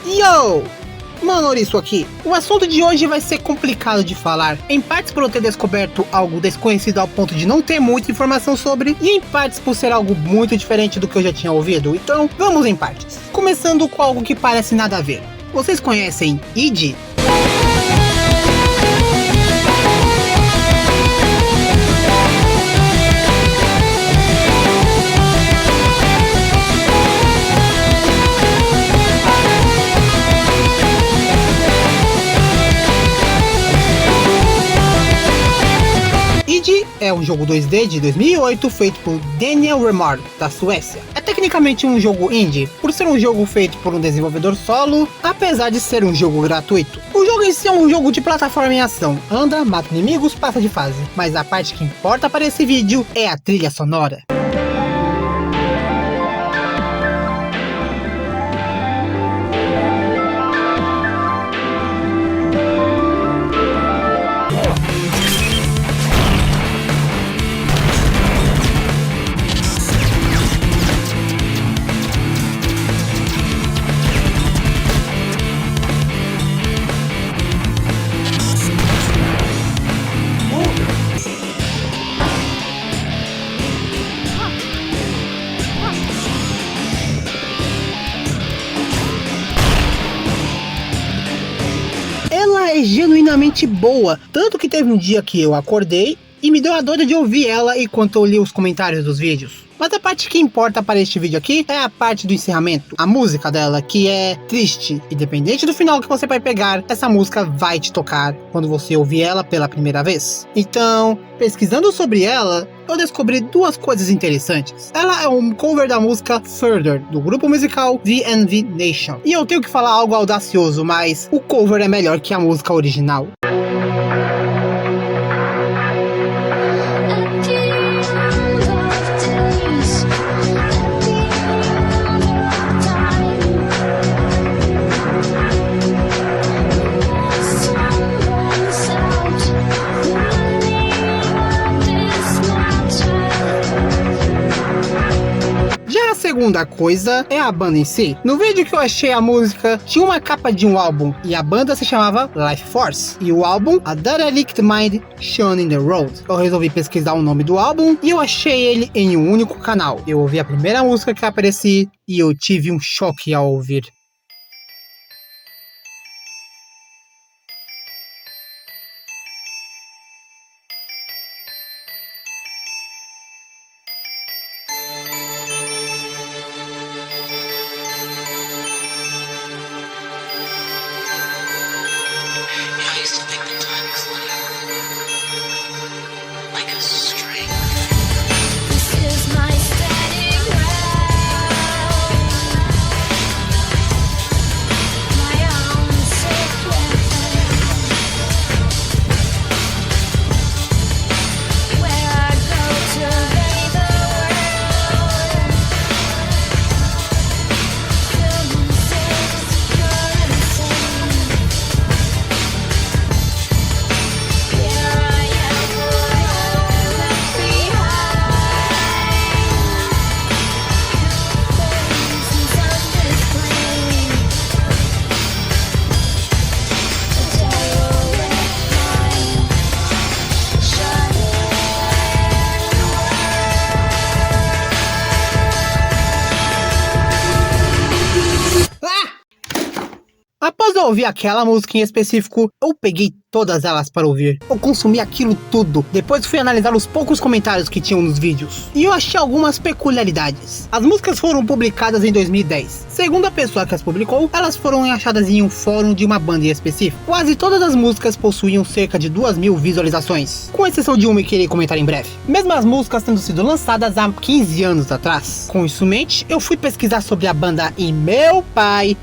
Yo! Mano, isso aqui. O assunto de hoje vai ser complicado de falar, em partes por eu ter descoberto algo desconhecido ao ponto de não ter muita informação sobre, e em partes por ser algo muito diferente do que eu já tinha ouvido. Então, vamos em partes. Começando com algo que parece nada a ver. Vocês conhecem id? id é um jogo 2D de 2008 feito por Daniel Remar, da Suécia. É tecnicamente um jogo indie, por ser um jogo feito por um desenvolvedor solo, apesar de ser um jogo gratuito. O jogo em si é um jogo de plataforma em ação, anda, mata inimigos, passa de fase, mas a parte que importa para esse vídeo é a trilha sonora. Ela é genuinamente boa, tanto que teve um dia que eu acordei e me deu a dor de ouvir ela enquanto eu li os comentários dos vídeos. Mas a parte que importa para este vídeo aqui é a parte do encerramento, a música dela, que é triste. Independente do final que você vai pegar, essa música vai te tocar quando você ouvir ela pela primeira vez. Então, pesquisando sobre ela, eu descobri duas coisas interessantes. Ela é um cover da música Further, do grupo musical VNV Nation. E eu tenho que falar algo audacioso, mas o cover é melhor que a música original. A segunda coisa é a banda em si. No vídeo que eu achei a música, tinha uma capa de um álbum e a banda se chamava Life Force. E o álbum, A Derelict Mind Shown in the Road. Eu resolvi pesquisar o nome do álbum e eu achei ele em um único canal. Eu ouvi a primeira música que apareci e eu tive um choque ao ouvir. I used to think that time was like a string. This is my static ground, my own safe where I go to lay the world, feeling safe, secure and sane. Após eu ouvir aquela música em específico, eu peguei todas elas para ouvir. Eu consumi aquilo tudo. Depois fui analisar os poucos comentários que tinham nos vídeos. E eu achei algumas peculiaridades. As músicas foram publicadas em 2010. Segundo a pessoa que as publicou, elas foram achadas em um fórum de uma banda em específico. Quase todas as músicas possuíam cerca de 2.000 visualizações, com exceção de uma que irei comentar em breve. Mesmo as músicas tendo sido lançadas há 15 anos atrás. Com isso em mente, eu fui pesquisar sobre a banda e meu pai,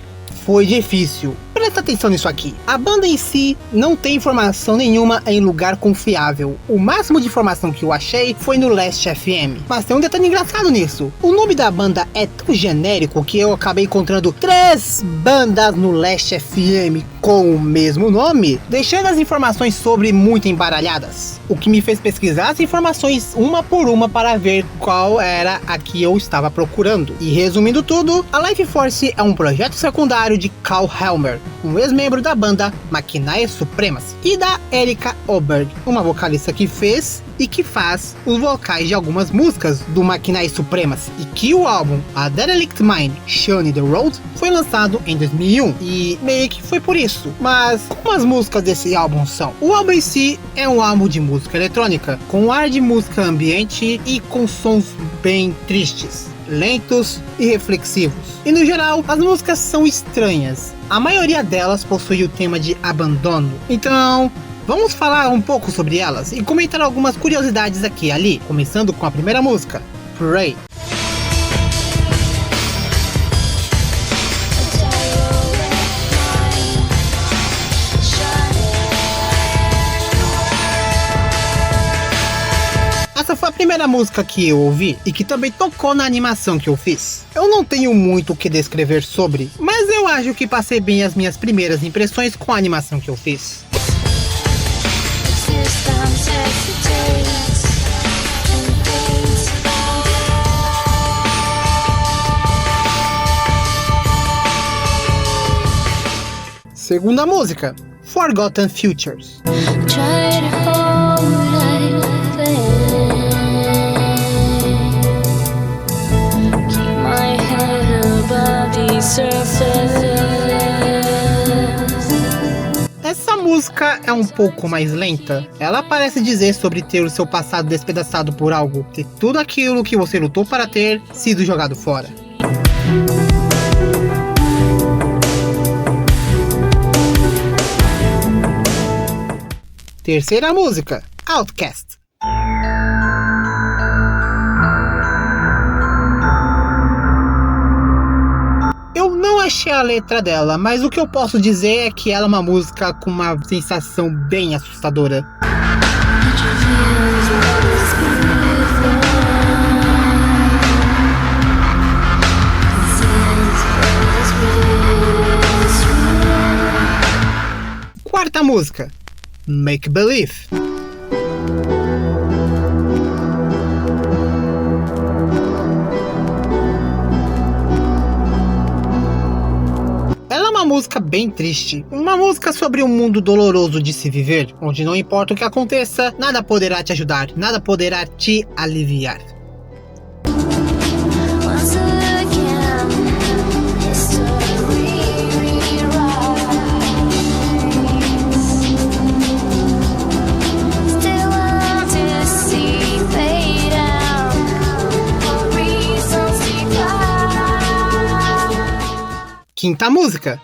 foi difícil. Presta atenção nisso aqui. A banda em si não tem informação nenhuma em lugar confiável. O máximo de informação que eu achei foi no Last FM. Mas tem um detalhe engraçado nisso. O nome da banda é tão genérico que eu acabei encontrando 3 bandas no Last FM com o mesmo nome, deixando as informações sobre muito embaralhadas, o que me fez pesquisar as informações uma por uma para ver qual era a que eu estava procurando. E resumindo tudo, a Life Force é um projeto secundário de Karl Helmer, um ex-membro da banda Machinae Supremacy, e da Erika Oberg, uma vocalista que fez e que faz os vocais de algumas músicas do Machinae Supremacy, e que o álbum A Derelict Mind Shun the Road foi lançado em 2001, e meio que foi por isso. Mas como as músicas desse álbum são? O álbum em si é um álbum de música eletrônica, com ar de música ambiente e com sons bem tristes, lentos e reflexivos. E no geral, as músicas são estranhas. A maioria delas possui o tema de abandono. Então, vamos falar um pouco sobre elas e comentar algumas curiosidades aqui e ali, começando com a primeira música, Pray. Essa foi a primeira música que eu ouvi e que também tocou na animação que eu fiz. Eu não tenho muito o que descrever sobre, mas eu acho que passei bem as minhas primeiras impressões com a animação que eu fiz. Segunda música, Forgotten Futures. Try to hold keep my head above the surface. Essa música é um pouco mais lenta. Ela parece dizer sobre ter o seu passado despedaçado por algo, ter tudo aquilo que você lutou para ter sido jogado fora. Terceira música, Outcast. Eu não achei a letra dela, mas o que eu posso dizer é que ela é uma música com uma sensação bem assustadora. Quarta música, Make Believe. Ela é uma música bem triste, uma música sobre um mundo doloroso de se viver, onde não importa o que aconteça, nada poderá te ajudar, nada poderá te aliviar. Once again, history rewrites. Still want to see fade out, no reasons to cry. Quinta música,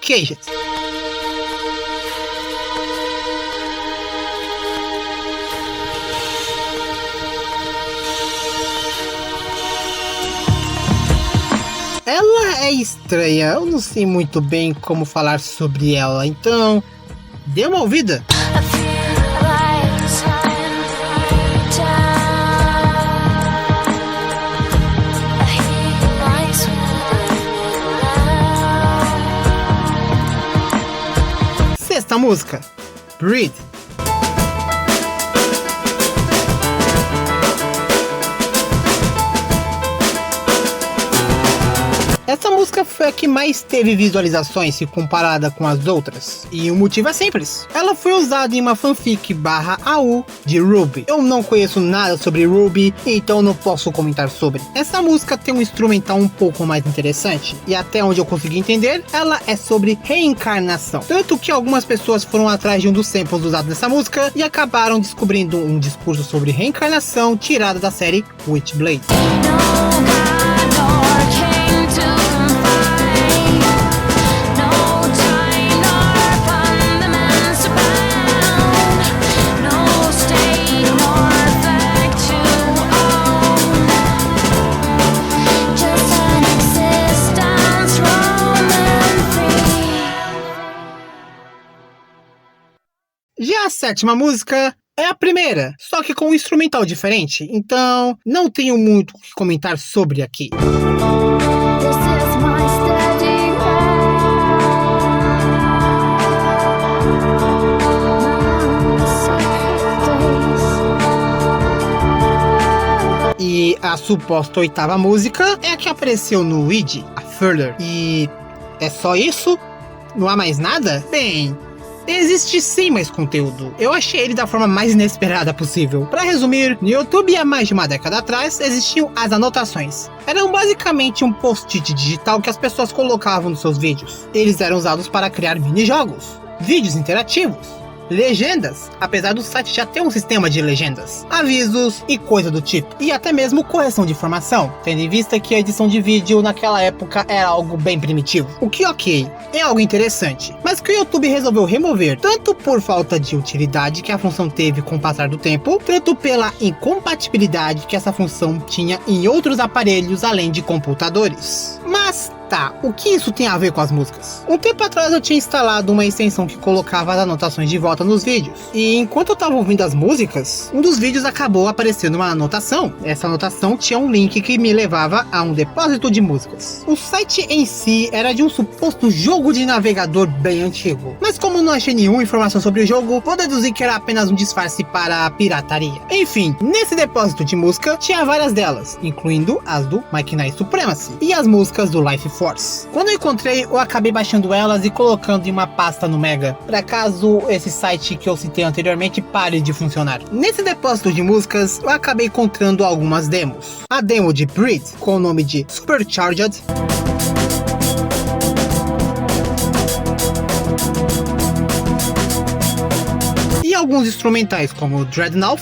Caged. Ela é estranha, eu não sei muito bem como falar sobre ela, então dê uma ouvida. I feel like time down. I hear my sweet. Sexta música, Breathe. Essa música foi a que mais teve visualizações se comparada com as outras, e o motivo é simples. Ela foi usada em uma fanfic /AU de Ruby. Eu não conheço nada sobre Ruby, então não posso comentar sobre. Essa música tem um instrumental um pouco mais interessante, e até onde eu consegui entender, ela é sobre reencarnação. Tanto que algumas pessoas foram atrás de um dos samples usados nessa música e acabaram descobrindo um discurso sobre reencarnação tirado da série Witchblade. No God nor king to confide. No time nor fundaments to bound. No state nor fact to own. Just an existence roaming free. Já a sétima música é a primeira, só que com um instrumental diferente, então não tenho muito o que comentar sobre aqui. This is my steady hand. A suposta 8ª música é a que apareceu no id, a Further. E é só isso? Não há mais nada? Bem, existe sim mais conteúdo. Eu achei ele da forma mais inesperada possível. Para resumir, no YouTube há mais de uma década atrás existiam as anotações. Eram basicamente um post-it digital que as pessoas colocavam nos seus vídeos. Eles eram usados para criar mini-jogos, vídeos interativos, legendas, apesar do site já ter um sistema de legendas, avisos e coisa do tipo, e até mesmo correção de informação, tendo em vista que a edição de vídeo naquela época era algo bem primitivo. O que, ok, é algo interessante, mas que o YouTube resolveu remover, tanto por falta de utilidade que a função teve com o passar do tempo, tanto pela incompatibilidade que essa função tinha em outros aparelhos além de computadores. Mas tá, o que isso tem a ver com as músicas? Um tempo atrás eu tinha instalado uma extensão que colocava as anotações de volta nos vídeos, e enquanto eu tava ouvindo as músicas, um dos vídeos acabou aparecendo uma anotação. Essa anotação tinha um link que me levava a um depósito de músicas. O site em si era de um suposto jogo de navegador bem antigo, mas como não achei nenhuma informação sobre o jogo, vou deduzir que era apenas um disfarce para a pirataria. Enfim, nesse depósito de música tinha várias delas, incluindo as do Mike Knight Supremacy e as músicas do Life Force. Quando eu encontrei, eu acabei baixando elas e colocando em uma pasta no Mega, para caso esse site que eu citei anteriormente pare de funcionar. Nesse depósito de músicas, eu acabei encontrando algumas demos. A demo de Breathe, com o nome de Supercharged, e alguns instrumentais como Dreadnought,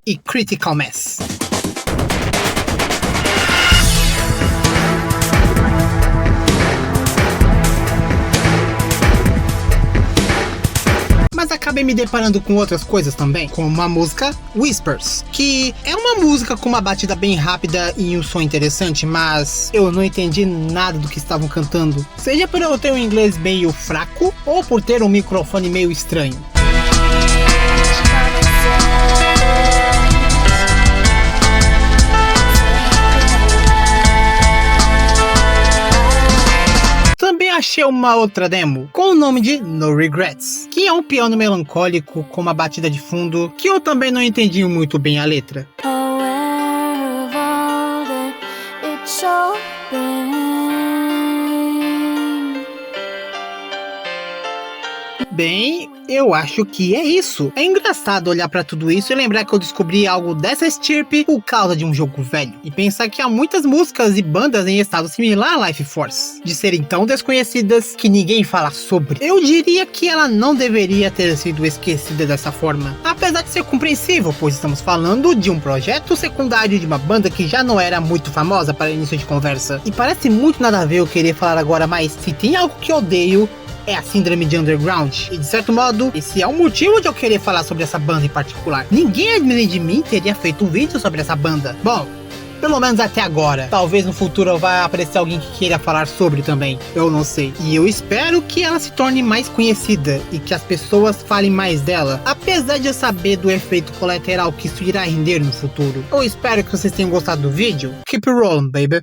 e Critical Mass. Mas acabei me deparando com outras coisas também, como uma música Whispers, que é uma música com uma batida bem rápida e um som interessante, mas eu não entendi nada do que estavam cantando, seja por eu ter um inglês meio fraco ou por ter um microfone meio estranho. Também achei uma outra demo com o nome de No Regrets, que é um piano melancólico com uma batida de fundo que eu também não entendi muito bem a letra. Bem, eu acho que é isso. É engraçado olhar pra tudo isso e lembrar que eu descobri algo dessa estirpe por causa de um jogo velho. E pensar que há muitas músicas e bandas em estado similar a Life Force, de serem tão desconhecidas que ninguém fala sobre. Eu diria que ela não deveria ter sido esquecida dessa forma. Apesar de ser compreensível, pois estamos falando de um projeto secundário de uma banda que já não era muito famosa para início de conversa. E parece muito nada a ver eu querer falar agora, mas se tem algo que eu odeio, é a síndrome de underground. E de certo modo, esse é o motivo de eu querer falar sobre essa banda em particular. Ninguém além de mim teria feito um vídeo sobre essa banda. Bom, pelo menos até agora. Talvez no futuro vai aparecer alguém que queira falar sobre também. Eu não sei. E eu espero que ela se torne mais conhecida e que as pessoas falem mais dela. Apesar de eu saber do efeito colateral que isso irá render no futuro. Eu espero que vocês tenham gostado do vídeo. Keep rolling, baby.